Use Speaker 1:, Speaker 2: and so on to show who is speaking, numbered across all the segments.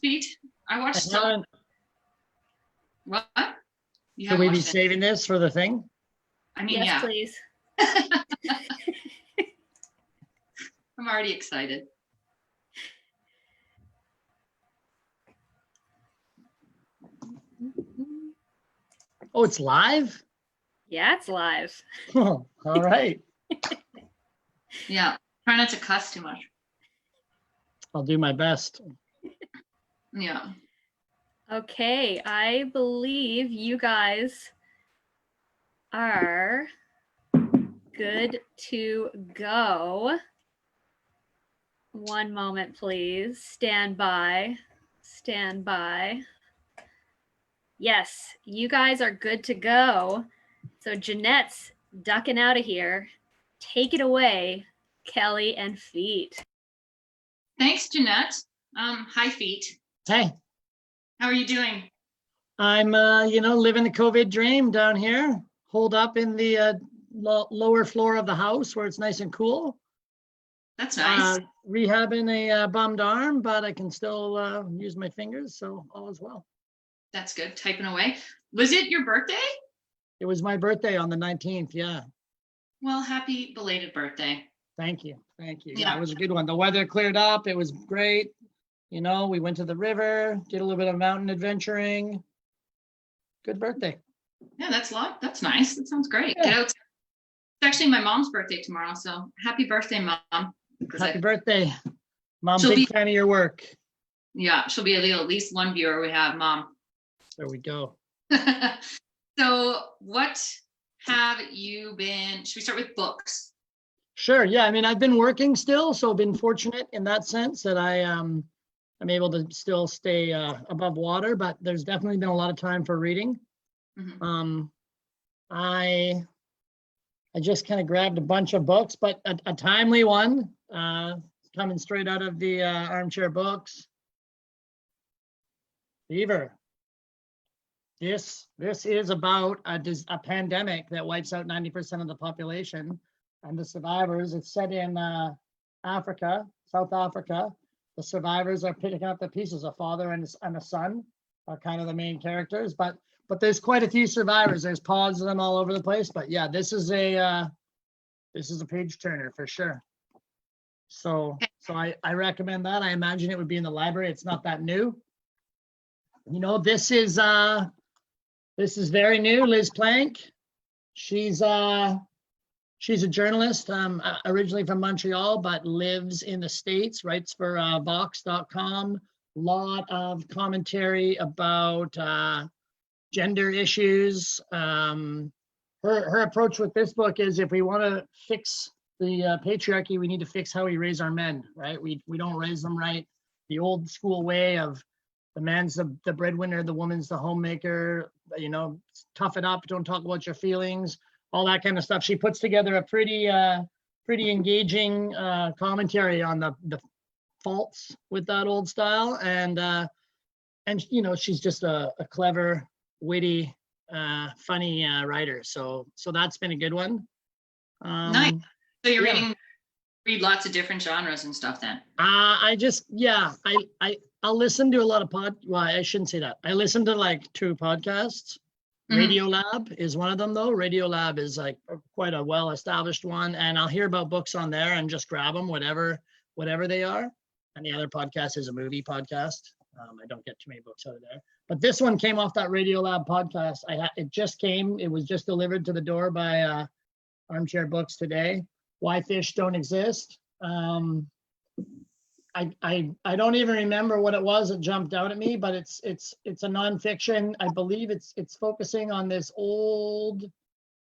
Speaker 1: Feet. I watched
Speaker 2: I
Speaker 1: some.
Speaker 2: haven't.
Speaker 1: What? You
Speaker 2: Should
Speaker 1: haven't
Speaker 2: we be
Speaker 1: watched it?
Speaker 2: saving this for the thing?
Speaker 1: I mean,
Speaker 3: Yes,
Speaker 1: yeah.
Speaker 3: please.
Speaker 1: I'm already excited.
Speaker 2: Oh, it's live?
Speaker 3: Yeah, it's live.
Speaker 2: Oh, all right.
Speaker 1: Yeah. Try not to cuss too much.
Speaker 2: I'll do my best.
Speaker 1: Yeah.
Speaker 3: Okay, I believe you guys are good to go. One moment, please. Stand by. Stand by. Yes, you guys are good to go. So Jeanette's ducking out of here. Take it away, Kelly and Feet.
Speaker 1: Thanks, Jeanette. Hi, Feet.
Speaker 2: Hey,
Speaker 1: How are you doing?
Speaker 2: I'm, living the COVID dream down here, holed up in the lower floor of the house where it's nice and cool.
Speaker 1: That's nice.
Speaker 2: Rehabbing a bummed arm, but I can still use my fingers, so all is well.
Speaker 1: That's good. Typing away. Was it your birthday?
Speaker 2: It was my birthday on the 19th, yeah.
Speaker 1: Well, happy belated birthday.
Speaker 2: Thank you. Thank you.
Speaker 1: Yeah.
Speaker 2: It was a good one. The weather cleared up. It was great. You know, we went to the river, did a little bit of mountain adventuring. Good birthday.
Speaker 1: Yeah, that's nice. That sounds great.
Speaker 2: Yeah.
Speaker 1: Get out. It's actually my mom's birthday tomorrow, so happy birthday, Mom.
Speaker 2: Happy birthday. Mom,
Speaker 1: She'll
Speaker 2: big fan of your work.
Speaker 1: Yeah, she'll be at least one viewer we have, Mom.
Speaker 2: There we go.
Speaker 1: So what have you been, should we start with books?
Speaker 2: Sure. Yeah. I mean, I've been working still, so I've been fortunate in that sense that I'm able to still stay above water, but there's definitely been a lot of time for reading.
Speaker 1: Mhm.
Speaker 2: I just kind of grabbed a bunch of books, but a timely one, coming straight out of the armchair books. Fever. This is about a pandemic that wipes out 90% of the population and the survivors. It's set in Africa, South Africa. The survivors are picking up the pieces. A father and a son are kind of the main characters, but there's quite a few survivors. There's pods of them all over the place. But yeah, this is a page turner for sure. So I recommend that. I imagine it would be in the library. It's not that new. You know, this is very new. Liz Plank. She's a journalist, originally from Montreal, but lives in the States, writes for Vox.com. Lot of commentary about gender issues. Her approach with this book is, if we want to fix the patriarchy, we need to fix how we raise our men, right? We don't raise them right. The old school way of the man's the breadwinner, the woman's the homemaker, you know, tough it up, don't talk about your feelings, all that kind of stuff. She puts together a pretty engaging commentary on the faults with that old style. And you know, she's just a clever, witty, funny writer. So that's been a good one.
Speaker 1: Nice. So you're
Speaker 2: yeah.
Speaker 1: read lots of different genres and stuff then?
Speaker 2: I'll listen to a lot of well, I shouldn't say that. I listen to like 2 podcasts.
Speaker 1: Mhm.
Speaker 2: Radiolab is one of them though. Radiolab is like quite a well-established one, and I'll hear about books on there and just grab them, whatever they are. And the other podcast is a movie podcast. I don't get too many books out of there. But this one came off that Radiolab podcast. It was just delivered to the door by Armchair Books today. Why Fish Don't Exist. I don't even remember what it was that jumped out at me, but it's a nonfiction. I believe it's focusing on this old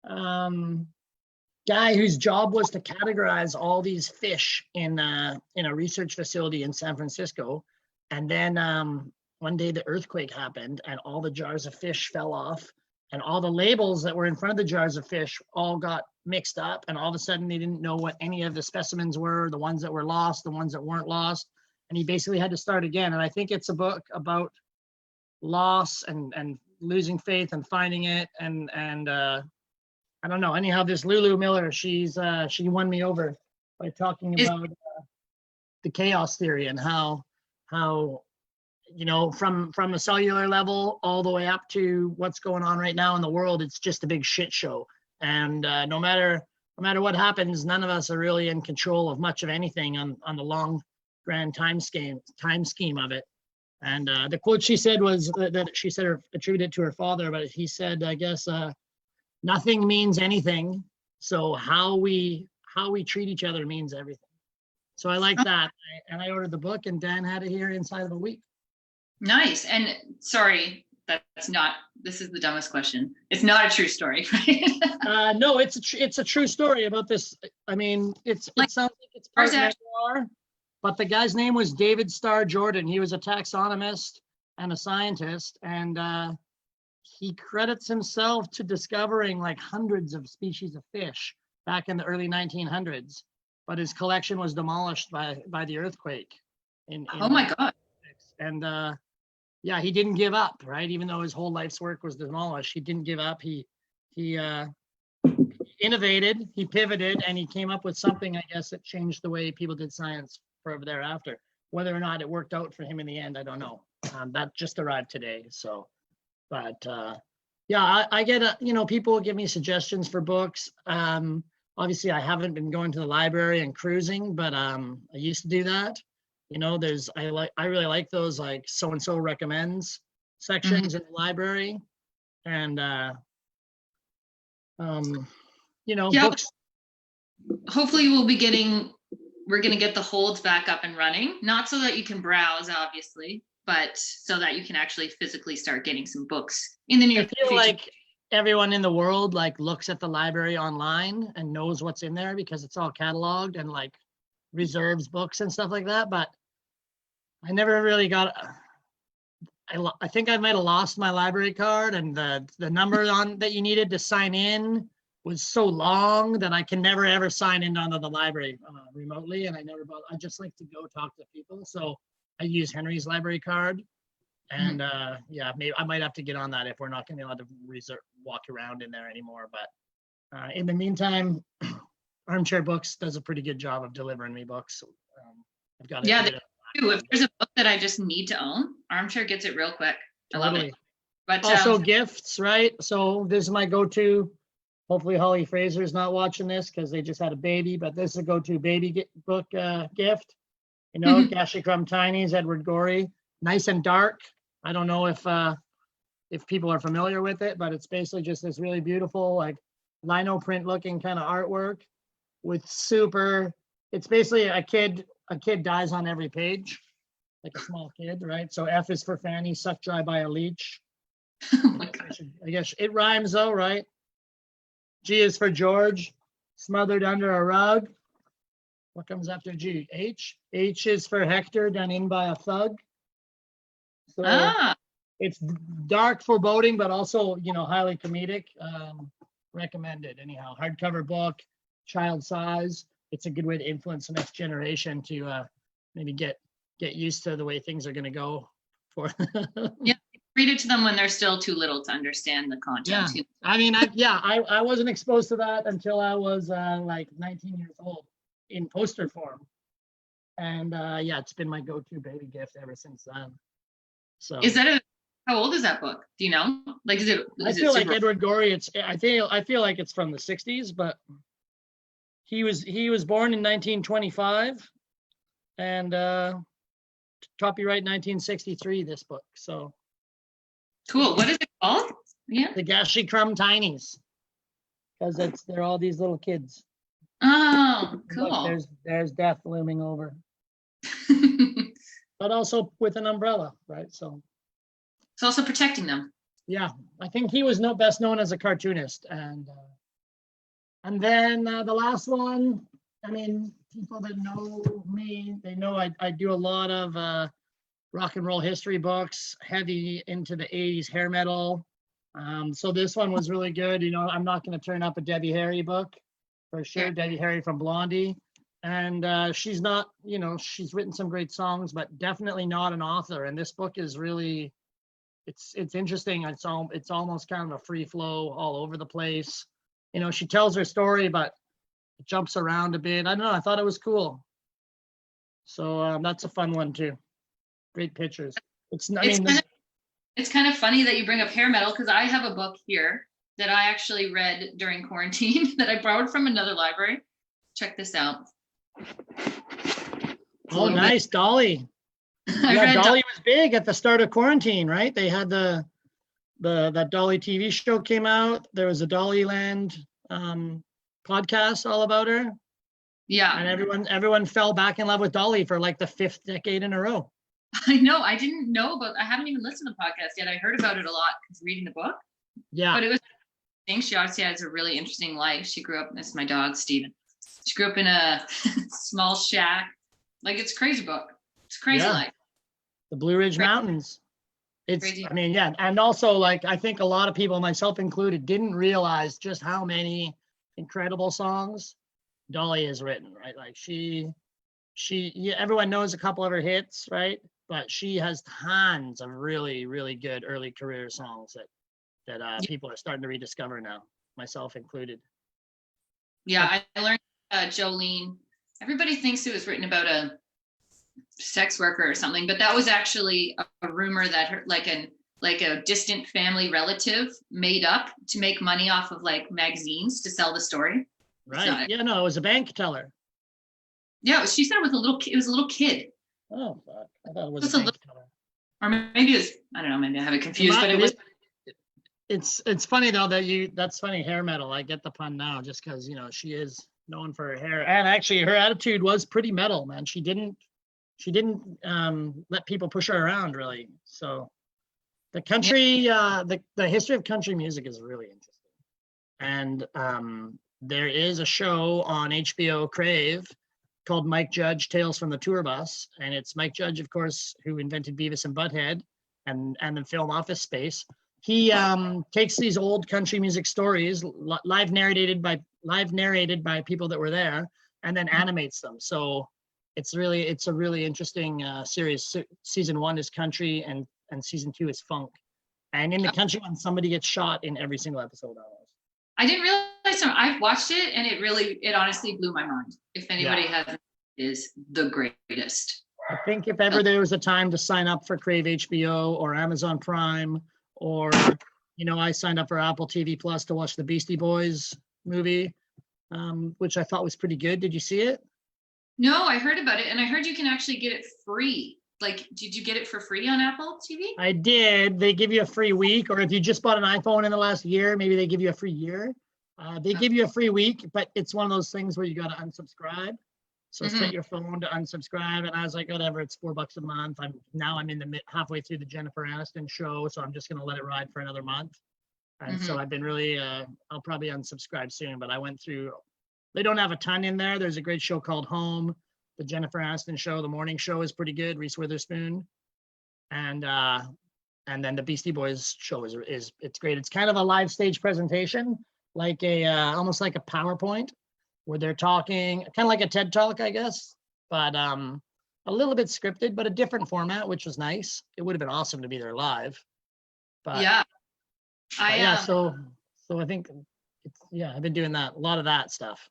Speaker 2: guy whose job was to categorize all these fish in a research facility in San Francisco. And then one day the earthquake happened and all the jars of fish fell off, and all the labels that were in front of the jars of fish all got mixed up, and all of a sudden they didn't know what any of the specimens were, the ones that were lost, the ones that weren't lost. And he basically had to start again. And I think it's a book about loss and losing faith and finding it. And I don't know. Anyhow, this Lulu Miller, she won me over by talking about the chaos theory and how you know, from the cellular level all the way up to what's going on right now in the world, it's just a big shit show. And no matter what happens, none of us are really in control of much of anything on the long, grand time scheme of it. And the quote she said was that she said attributed to her father, but he said, I guess, nothing means anything. So how we treat each other means everything. So I like that. And I ordered the book, and Dan had it here inside of a week.
Speaker 1: Nice. And sorry, this is the dumbest question. It's not a true story, right?
Speaker 2: No, it's a true story about this. I mean, it sounds like it's part memoir, but the guy's name was David Starr Jordan. He was a taxonomist and a scientist, and he credits himself to discovering like hundreds of species of fish back in the early 1900s. But his collection was demolished by the earthquake.
Speaker 1: Oh my God.
Speaker 2: And yeah, he didn't give up, right? Even though his whole life's work was demolished, he didn't give up. He innovated, he pivoted, and he came up with something, I guess, that changed the way people did science forever thereafter. Whether or not it worked out for him in the end, I don't know. That just arrived today. So, but yeah, I get, you know, people give me suggestions for books. Obviously, I haven't been going to the library and cruising, but I used to do that. You know, I really like those like so and so recommends sections in the library, and you know, books.
Speaker 1: Hopefully, we're going to get the holds back up and running. Not so that you can browse, obviously, but so that you can actually physically start getting some books in the near future.
Speaker 2: Like everyone in the world like looks at the library online and knows what's in there because it's all cataloged and like reserves books and stuff like that. But I never really got. I think I might have lost my library card, and the number that you needed to sign in was so long that I can never ever sign in onto the library remotely, and I just like to go talk to people, so I use Henry's library card. And yeah, maybe I might have to get on that if we're not going to be allowed to walk around in there anymore. But in the meantime, Armchair Books does a pretty good job of delivering me books. I've got
Speaker 1: they do. If there's a book that I just need to own, Armchair gets it real quick. I love it. But
Speaker 2: also gifts, right? So this is my go-to. Hopefully Holly Fraser's not watching this because they just had a baby, but this is a go-to baby book gift. You know, Gashi Crumb Tinies, Edward Gorey, nice and dark. I don't know if people are familiar with it, but it's basically just this really beautiful, like lino print looking kind of artwork with it's basically a kid dies on every page, like a small kid, right? So F is for Fanny, sucked dry by a leech.
Speaker 1: Oh my God.
Speaker 2: I guess it rhymes though, right? G is for George, smothered under a rug. What comes after G? H. H is for Hector, done in by a thug. So it's dark foreboding, but also, you know, highly comedic. Recommended anyhow. Hardcover book, child size. It's a good way to influence the next generation to maybe get used to the way things are going to go.
Speaker 1: Yeah, read it to them when they're still too little to understand the content.
Speaker 2: Yeah, I mean, I wasn't exposed to that until I was like 19 years old in poster form, and yeah, it's been my go-to baby gift ever since then. So
Speaker 1: how old is that book? Do you know? Like,
Speaker 2: I feel like Edward Gorey. I feel like it's from the 60s, but he was born in 1925, and copyright 1963. This book. So
Speaker 1: cool. What is it called? Yeah.
Speaker 2: The Gashi Crumb Tinies, because they're all these little kids.
Speaker 1: Oh, cool.
Speaker 2: Look, there's death looming over. But also with an umbrella, right? So
Speaker 1: it's also protecting them.
Speaker 2: Yeah, I think he was best known as a cartoonist, and then the last one. I mean, people that know me, they know I do a lot of rock and roll history books, heavy into the 80s hair metal. So this one was really good. You know, I'm not going to turn up a Debbie Harry book for sure. Yeah. Debbie Harry from Blondie. And she's not, you know, she's written some great songs, but definitely not an author. And this book is really, it's interesting. It's almost kind of a free flow all over the place. You know, she tells her story, but it jumps around a bit. I don't know. I thought it was cool. So that's a fun one too. Great pictures. It's, I
Speaker 1: It's
Speaker 2: mean,
Speaker 1: kind of, it's kind of funny that you bring up hair metal because I have a book here that I actually read during quarantine that I borrowed from another library. Check this out.
Speaker 2: oh, nice, Dolly.
Speaker 1: I
Speaker 2: Yeah,
Speaker 1: read
Speaker 2: Dolly was big at the start of quarantine, right? They had that Dolly TV show came out. There was a Dollyland podcast all about her, and
Speaker 1: yeah,
Speaker 2: everyone fell back in love with Dolly for like the 5th decade in a row.
Speaker 1: I know. I didn't know about. I haven't even listened to the podcast yet. I heard about it a lot because reading the book.
Speaker 2: Yeah,
Speaker 1: But it was. I think she obviously has a really interesting life. She grew up. This is my dog Steven. She grew up in a small shack. Like it's a crazy book. It's a crazy
Speaker 2: Yeah.
Speaker 1: life.
Speaker 2: the Blue Ridge
Speaker 1: Crazy.
Speaker 2: Mountains. It's,
Speaker 1: Crazy.
Speaker 2: I mean, yeah, and also like I think a lot of people, myself included, didn't realize just how many incredible songs Dolly has written, right? Like yeah, everyone knows a couple of her hits, right? But she has tons of really, really good early career songs that people are starting to rediscover now, myself included.
Speaker 1: Yeah, I learned Jolene. Everybody thinks it was written about a sex worker or something, but that was actually a rumor that her like a distant family relative made up to make money off of like magazines to sell the story.
Speaker 2: Right. Yeah, no, it was a bank teller.
Speaker 1: Yeah, she said it was a little. It was a little kid,
Speaker 2: Oh, fuck. I thought it was
Speaker 1: Just
Speaker 2: a
Speaker 1: a
Speaker 2: bank teller.
Speaker 1: or maybe it was. I don't know. Maybe I have it confused, but it was.
Speaker 2: It's funny though that's funny, hair metal. I get the pun now just because she is known for her hair, and actually her attitude was pretty metal, man. She didn't let people push her around really. So the country, the history of country music is really interesting, and there is a show on HBO Crave called Mike Judge Tales from the Tour Bus, and it's Mike Judge, of course, who invented Beavis and Butthead and the film Office Space. He takes these old country music stories, live narrated by people that were there, and then animates them. So it's a really interesting series. Season 1 is country, and season 2 is funk. And in the country one, somebody gets shot in every single episode almost.
Speaker 1: I didn't realize. I've watched it, and it honestly blew my mind. If anybody hasn't, it is the greatest.
Speaker 2: I think if ever there was a time to sign up for Crave HBO or Amazon Prime, or I signed up for Apple TV Plus to watch the Beastie Boys movie, which I thought was pretty good. Did you see it?
Speaker 1: No, I heard about it, and I heard you can actually get it free. Like, did you get it for free on Apple TV?
Speaker 2: I did. They give you a free week, or if you just bought an iPhone in the last year, maybe they give you a free year. They give you a free week, but it's one of those things where you got to unsubscribe. So set your phone to unsubscribe, and I was like, whatever, it's $4 a month. I'm in the halfway through the Jennifer Aniston show, so I'm just gonna let it ride for another month. And so I've been really, I'll probably unsubscribe soon. But I went through. They don't have a ton in there. There's a great show called Home, the Jennifer Aniston show. The morning show is pretty good. Reese Witherspoon, and then the Beastie Boys show is it's great. It's kind of a live stage presentation, like almost like a PowerPoint, where they're talking, kind of like a TED Talk, I guess, but a little bit scripted, but a different format, which was nice. It would have been awesome to be there live. But
Speaker 1: yeah,
Speaker 2: so I think I've been doing a lot of that stuff.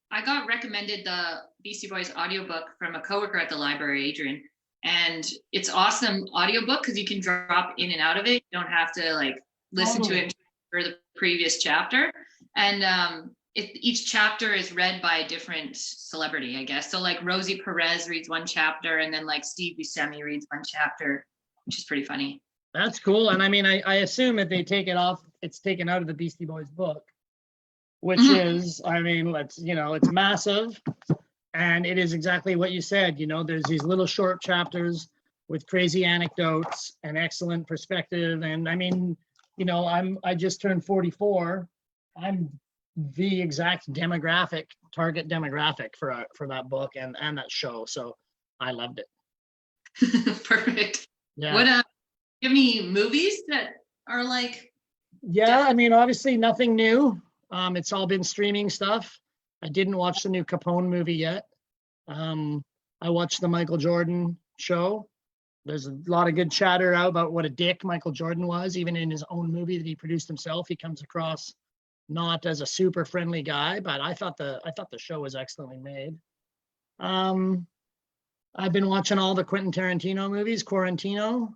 Speaker 1: I got recommended the Beastie Boys audiobook from a coworker at the library, Adrian, and it's awesome audiobook because you can drop in and out of it. You don't have to like listen to it for the previous chapter, and each chapter is read by a different celebrity, I guess. So like Rosie Perez reads one chapter, and then like Steve Buscemi reads one chapter, which is pretty funny.
Speaker 2: That's cool. And I mean, I assume if they take it off, it's taken out of the Beastie Boys book, which is, I mean, it's massive. And it is exactly what you said. There's these little short chapters with crazy anecdotes and excellent perspective. And I mean, I just turned 44. I'm the exact target demographic for that book and that show. So I loved it.
Speaker 1: Perfect.
Speaker 2: Yeah.
Speaker 1: What you have any movies that are like?
Speaker 2: Yeah, I mean, obviously nothing new. It's all been streaming stuff. I didn't watch the new Capone movie yet. I watched the Michael Jordan show. There's a lot of good chatter out about what a dick Michael Jordan was. Even in his own movie that he produced himself, he comes across not as a super friendly guy, but I thought the show was excellently made. I've been watching all the Quentin Tarantino movies, Quarantino.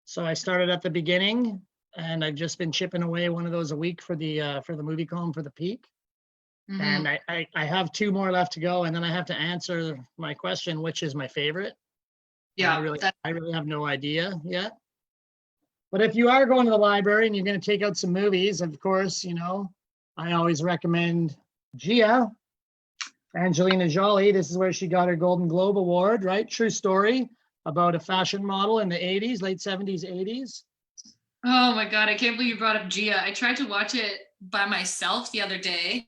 Speaker 2: So I started at the beginning, and I've just been chipping away one of those a week for the movie column for the Pique.
Speaker 1: Mhm.
Speaker 2: And I have 2 more left to go, and then I have to answer my question, which is my favorite.
Speaker 1: Yeah,
Speaker 2: I really have no idea yet. But if you are going to the library and you're going to take out some movies, of course, I always recommend Gia, Angelina Jolie. This is where she got her Golden Globe Award, right? True story about a fashion model in the 80s, late 70s, 80s.
Speaker 1: Oh my God, I can't believe you brought up Gia. I tried to watch it by myself the other day,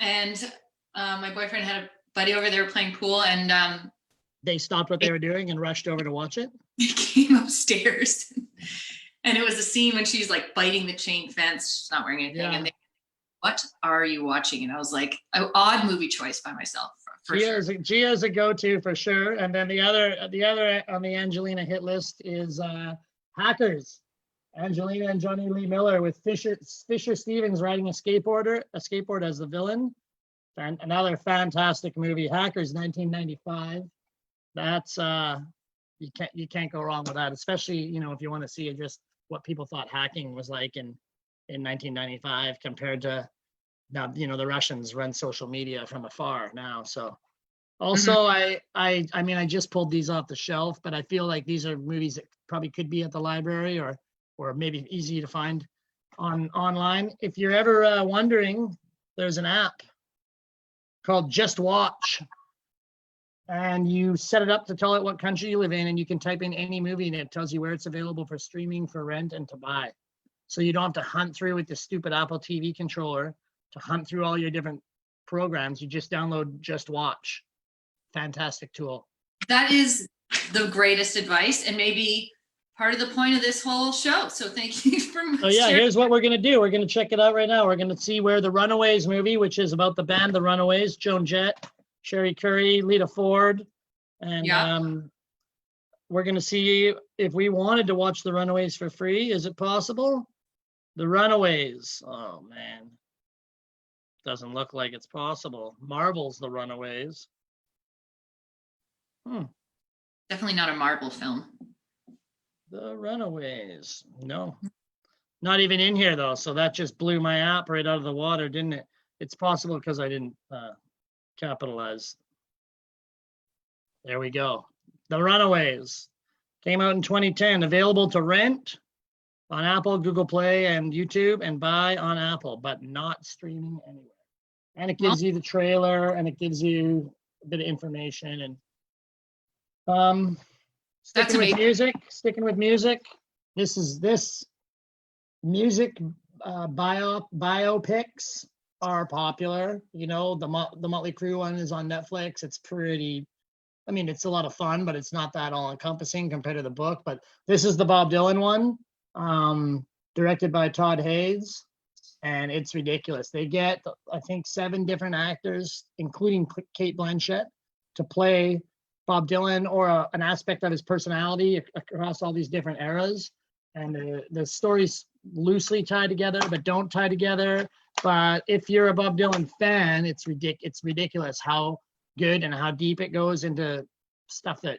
Speaker 1: and my boyfriend had a buddy over there playing pool, and
Speaker 2: They stopped what they were doing and rushed over to watch it.
Speaker 1: he came upstairs, and it was the scene when she's like biting the chain fence. She's not wearing anything,
Speaker 2: Yeah.
Speaker 1: and they, what are you watching? And I was like, an odd movie choice by myself for sure.
Speaker 2: Gia's a go-to for sure. And then the other on the Angelina hit list is Hackers. Angelina and Johnny Lee Miller with Fisher Stevens riding a skateboard as the villain. And another fantastic movie, Hackers, 1995. That's you can't go wrong with that, especially if you want to see just what people thought hacking was like in 1995 compared to now. The Russians run social media from afar now. So also I mean, I just pulled these off the shelf, but I feel like these are movies that probably could be at the library or maybe easy to find online. If you're ever wondering, there's an app called Just Watch, and you set it up to tell it what country you live in, and you can type in any movie and it tells you where it's available for streaming, for rent, and to buy. So you don't have to hunt through with the stupid Apple TV controller to hunt through all your different programs. You just download Just Watch. Fantastic tool.
Speaker 1: That is the greatest advice, and maybe part of the point of this whole show. So thank you for
Speaker 2: sharing. Here's what we're going to do. We're going to check it out right now. We're going to see where the Runaways movie, which is about the band The Runaways, Joan Jett, Sherry Curry, Lita Ford, and we're going to see if we wanted to watch The Runaways for free. Is it possible? The Runaways. Oh, man. Doesn't look like it's possible. Marvel's The Runaways.
Speaker 1: Definitely not a Marvel film.
Speaker 2: The Runaways. No. Not even in here, though. So that just blew my app right out of the water, didn't it? It's possible because I didn't capitalize. There we go. The Runaways came out in 2010, available to rent on Apple, Google Play, and YouTube, and buy on Apple, but not streaming anywhere. And it gives you the trailer, and it gives you a bit of information. And sticking with music. This music biopics are popular. The Motley Crue one is on Netflix. It's pretty. I mean, it's a lot of fun, but it's not that all-encompassing compared to the book. But this is the Bob Dylan one, directed by Todd Haynes, and it's ridiculous. They get, I think, 7 different actors, including Kate Blanchett, to play Bob Dylan or an aspect of his personality across all these different eras. And the stories loosely tie together, but don't tie together. But if you're a Bob Dylan fan, it's ridiculous how good and how deep it goes into stuff that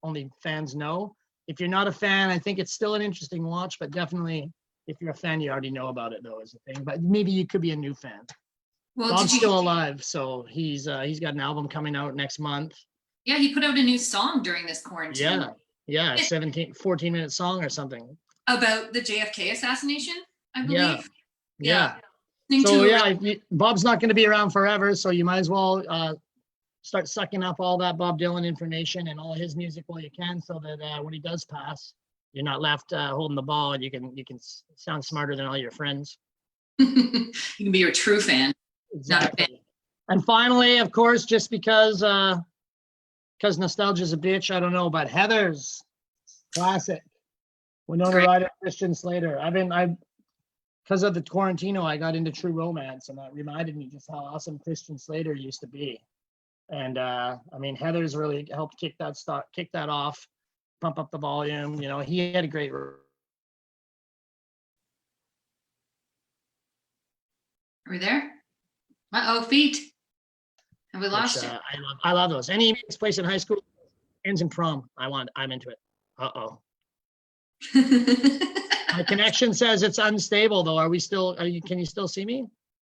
Speaker 2: only fans know. If you're not a fan, I think it's still an interesting watch, but definitely if you're a fan, you already know about it though, is the thing. But maybe you could be a new fan. Well, Bob's still alive, so he's got an album coming out next month.
Speaker 1: Yeah, he put out a new song during this quarantine.
Speaker 2: Yeah, 14-minute song or something.
Speaker 1: About the JFK assassination, I believe.
Speaker 2: Yeah. So Bob's not going to be around forever, so you might as well start sucking up all that Bob Dylan information and all his music while you can, so that when he does pass, you're not left holding the ball, and you can sound smarter than all your friends.
Speaker 1: You can be your true fan.
Speaker 2: Exactly. Not a fan. And finally, of course, just because nostalgia's a bitch, I don't know, but Heathers, classic. Winona Ryder, Christian Slater. Because of the Quarantino, I got into True Romance, and that reminded me just how awesome Christian Slater used to be. And I mean, Heathers really helped kick that off, pump up the volume. He had a great.
Speaker 1: Are we there? Feet. Have we lost it?
Speaker 2: I love those. Any place in high school, Ends in prom. I'm into it. Uh-oh. My connection says it's unstable though. Can you still see me?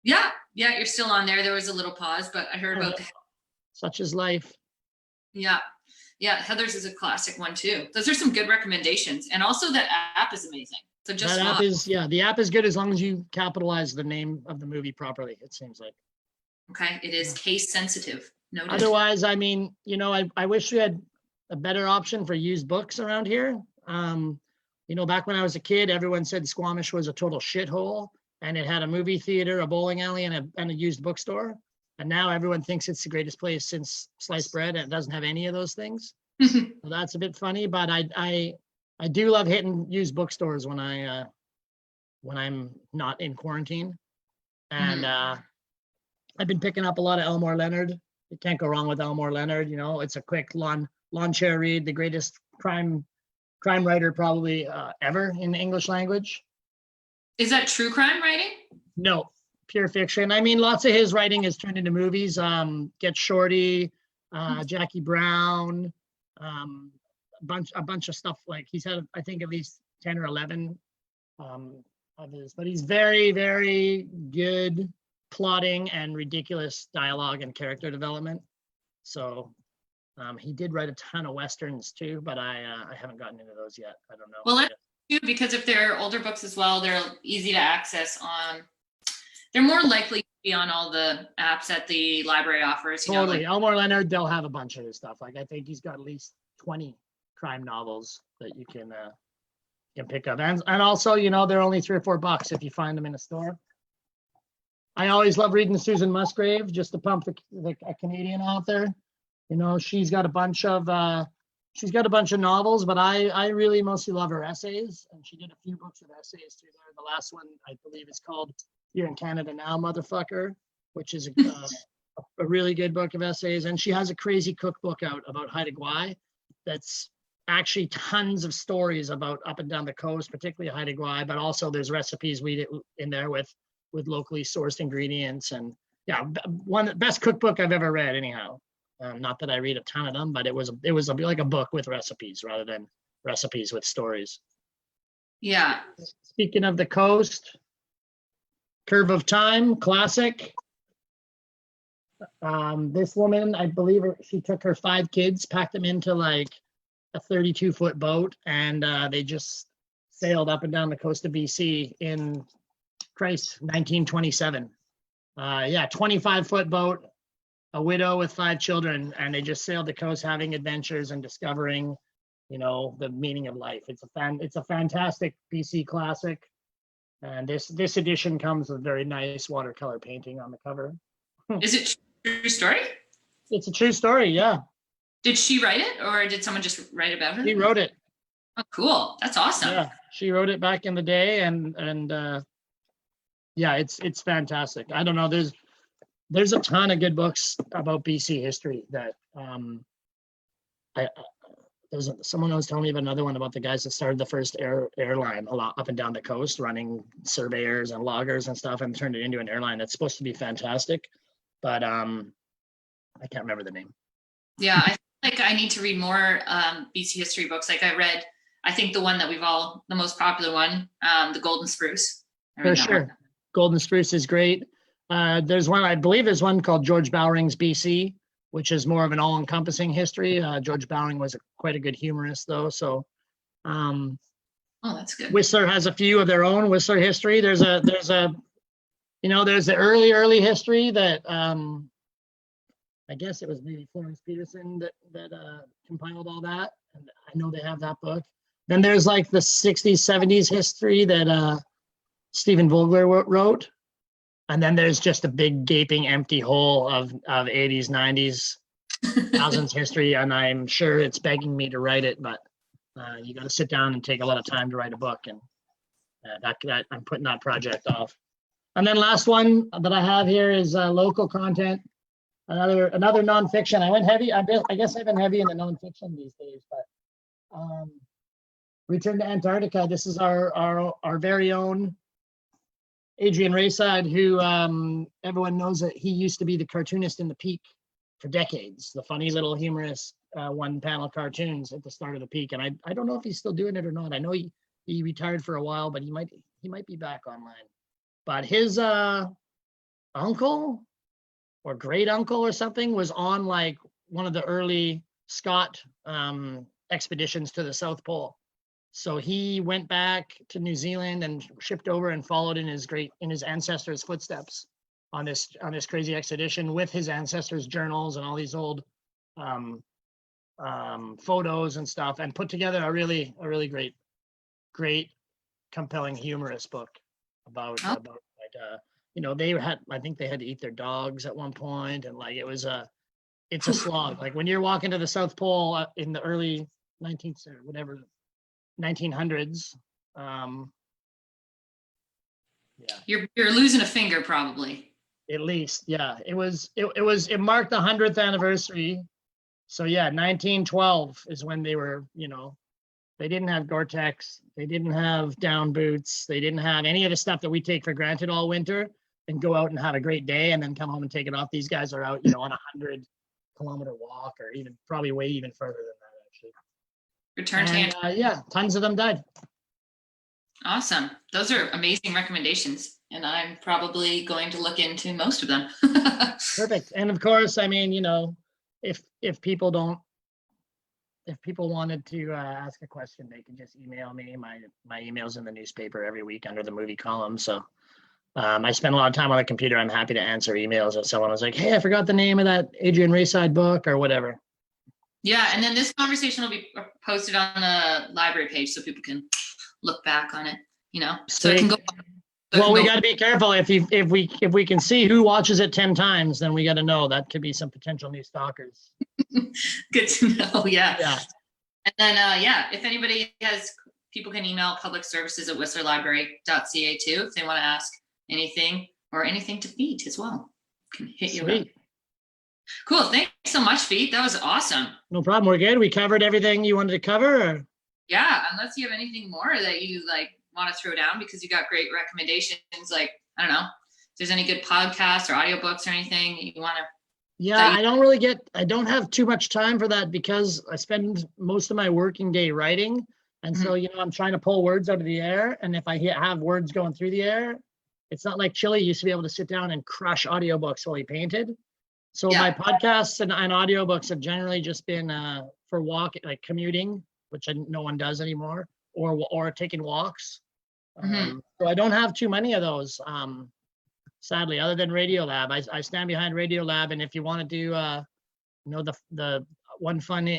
Speaker 1: Yeah, you're still on there. There was a little pause, but I heard about that.
Speaker 2: Such is life.
Speaker 1: Yeah. Heather's is a classic one too. Those are some good recommendations. And also that app is amazing. So just
Speaker 2: That app is, the app is good as long as you capitalize the name of the movie properly, it seems like.
Speaker 1: Okay, it is case sensitive. Noted.
Speaker 2: Otherwise, I mean, I wish we had a better option for used books around here. Back when I was a kid, everyone said Squamish was a total shithole, and it had a movie theater, a bowling alley, and a used bookstore. And now everyone thinks it's the greatest place since sliced bread, and it doesn't have any of those things. So that's a bit funny, but I do love hitting used bookstores when I'm not in quarantine. And I've been picking up a lot of Elmore Leonard. You can't go wrong with Elmore Leonard. It's a quick lawn chair read, the greatest crime writer probably ever in the English language.
Speaker 1: Is that true crime writing?
Speaker 2: No, pure fiction. I mean, lots of his writing is turned into movies. Get Shorty, Jackie Brown, a bunch of stuff. Like he's had, I think, at least 10 or 11 of his. But he's very, very good plotting and ridiculous dialogue and character development. So he did write a ton of Westerns too, but I haven't gotten into those yet. I don't know.
Speaker 1: Well, that's good, because if they're older books as well, they're easy to access they're more likely to be on all the apps that the library offers.
Speaker 2: Totally. Elmore Leonard, they'll have a bunch of his stuff. Like I think he's got at least 20 crime novels that you can pick up. And also, they're only $3 or $4 if you find them in a store. I always love reading Susan Musgrave, just to pump a Canadian author. She's got a bunch of novels, but I really mostly love her essays, and she did a few books of essays through there. The last one, I believe, is called You're in Canada Now, Motherfucker, which is a really good book of essays. And she has a crazy cookbook out about Haida Gwaii that's actually tons of stories about up and down the coast, particularly Haida Gwaii, but also there's recipes in there with locally sourced ingredients. And one of the best cookbook I've ever read anyhow. Not that I read a ton of them, but it was like a book with recipes rather than recipes with stories.
Speaker 1: Yeah.
Speaker 2: Speaking of the coast, Curve of Time, classic. This woman, I believe she took her 5 kids, packed them into like a 32-foot boat, and they just sailed up and down the coast of BC in 1927. 25-foot boat, a widow with 5 children, and they just sailed the coast having adventures and discovering, the meaning of life. It's a fantastic BC classic. And this edition comes with very nice watercolor painting on the cover.
Speaker 1: Is it true story?
Speaker 2: It's a true story, yeah.
Speaker 1: Did she write it, or did someone just write about her?
Speaker 2: She wrote it.
Speaker 1: Oh, cool. That's awesome.
Speaker 2: Yeah, she wrote it back in the day, and it's fantastic. I don't know, there's a ton of good books about BC history that someone was telling me about another one about the guys that started the first airline a lot up and down the coast, running surveyors and loggers and stuff, and turned it into an airline that's supposed to be fantastic, but I can't remember the name.
Speaker 1: Yeah, I feel like I need to read more BC history books. Like I think the one that the most popular one, The Golden Spruce.
Speaker 2: For sure. Golden Spruce is great. There's one called George Bowring's BC, which is more of an all-encompassing history. George Bowring was quite a good humorist, though. So,
Speaker 1: that's good.
Speaker 2: Whistler has a few of their own Whistler history. There's the early history that I guess it was maybe Florence Peterson that compiled all that, and I know they have that book. Then there's like the 60s, 70s history that Stephen Vogler wrote. And then there's just a big gaping empty hole of 80s, 90s, thousands history. And I'm sure it's begging me to write it, but you got to sit down and take a lot of time to write a book. And that I'm putting that project off. And then last one that I have here is local content. Another nonfiction. I went heavy. I guess I've been heavy in the nonfiction these days, but Return to Antarctica. This is our very own Adrian Rayside, who everyone knows that he used to be the cartoonist in the Pique for decades. The funny little humorous one-panel cartoons at the start of the Pique, and I don't know if he's still doing it or not. I know he retired for a while, but he might be back online. But his uncle or great uncle or something was on like one of the early Scott expeditions to the South Pole. So he went back to New Zealand and shipped over and followed in his ancestors' footsteps on this crazy expedition with his ancestors' journals and all these old photos and stuff, and put together a really great, compelling, humorous book about I think they had to eat their dogs at one point, and like it's a slog. Like when you're walking to the South Pole in the early 1900s.
Speaker 1: You're losing a finger probably.
Speaker 2: At least, yeah. It marked the 100th anniversary. So yeah, 1912 is when they were, they didn't have Gore-Tex, they didn't have down boots, they didn't have any of the stuff that we take for granted all winter and go out and have a great day and then come home and take it off. These guys are out, on a 100-kilometer walk, or probably way even further than that, actually.
Speaker 1: Return to
Speaker 2: yeah, tons of them died. Awesome.
Speaker 1: Those are amazing recommendations, and I'm probably going to look into most of them.
Speaker 2: Perfect. And of course, I mean, if people wanted to ask a question, they can just email me. My email's in the newspaper every week under the movie column. So I spend a lot of time on the computer. I'm happy to answer emails if someone was like, hey, I forgot the name of that Adrian Rayside book or whatever.
Speaker 1: Yeah, and then this conversation will be posted on the library page so people can look back on it, so it can go.
Speaker 2: Well, we got to be careful. If we can see who watches it 10 times, then we got to know that could be some potential new stalkers.
Speaker 1: Good to know. Yeah.
Speaker 2: Yeah.
Speaker 1: And then, if anybody people can email publicservices@whistlerlibrary.ca too, if they want to ask anything or anything to Feet as well. Can hit you up. Cool. Thanks so much, Feet. That was awesome.
Speaker 2: No problem. We're good. We covered everything you wanted to cover. Or?
Speaker 1: Yeah. Unless you have anything more that you want to throw down, because you got great recommendations. Like, I don't know, if there's any good podcasts or audiobooks or anything you want to.
Speaker 2: Yeah, I don't have too much time for that because I spend most of my working day writing. And so, I'm trying to pull words out of the air. And if I have words going through the air, it's not like Chili used to be able to sit down and crush audiobooks while he painted. So my podcasts and audiobooks have generally just been for like commuting, which no one does anymore, or taking walks. So I don't have too many of those, sadly, other than Radiolab. I stand behind Radiolab, and if you want to do, the one fun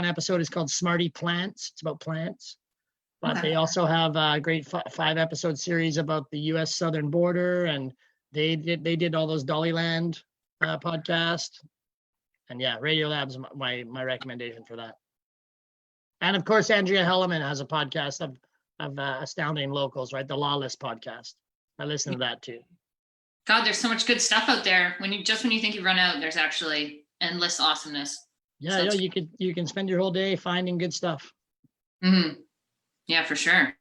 Speaker 2: episode is called Smarty Plants. It's about plants, but they also have a great 5-episode series about the U.S. southern border, and they did all those Dollyland podcast, and yeah, Radiolab's my recommendation for that. And of course, Andrea Helleman has a podcast of Astounding Locals, right? The Lawless podcast. I listen to that too.
Speaker 1: God, there's so much good stuff out there. When you think you run out, there's actually endless awesomeness.
Speaker 2: Yeah, so you can spend your whole day finding good stuff.
Speaker 1: Yeah, for sure.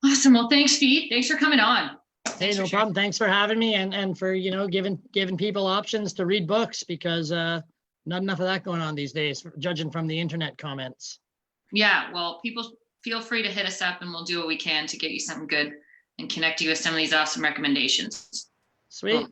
Speaker 1: Awesome. Well, thanks, Feet. Thanks for coming on.
Speaker 2: Hey, no problem. Thanks for having me and for giving people options to read books, because not enough of that going on these days, judging from the internet comments.
Speaker 1: Yeah, well, people feel free to hit us up and we'll do what we can to get you something good and connect you with some of these awesome recommendations.
Speaker 2: Sweet.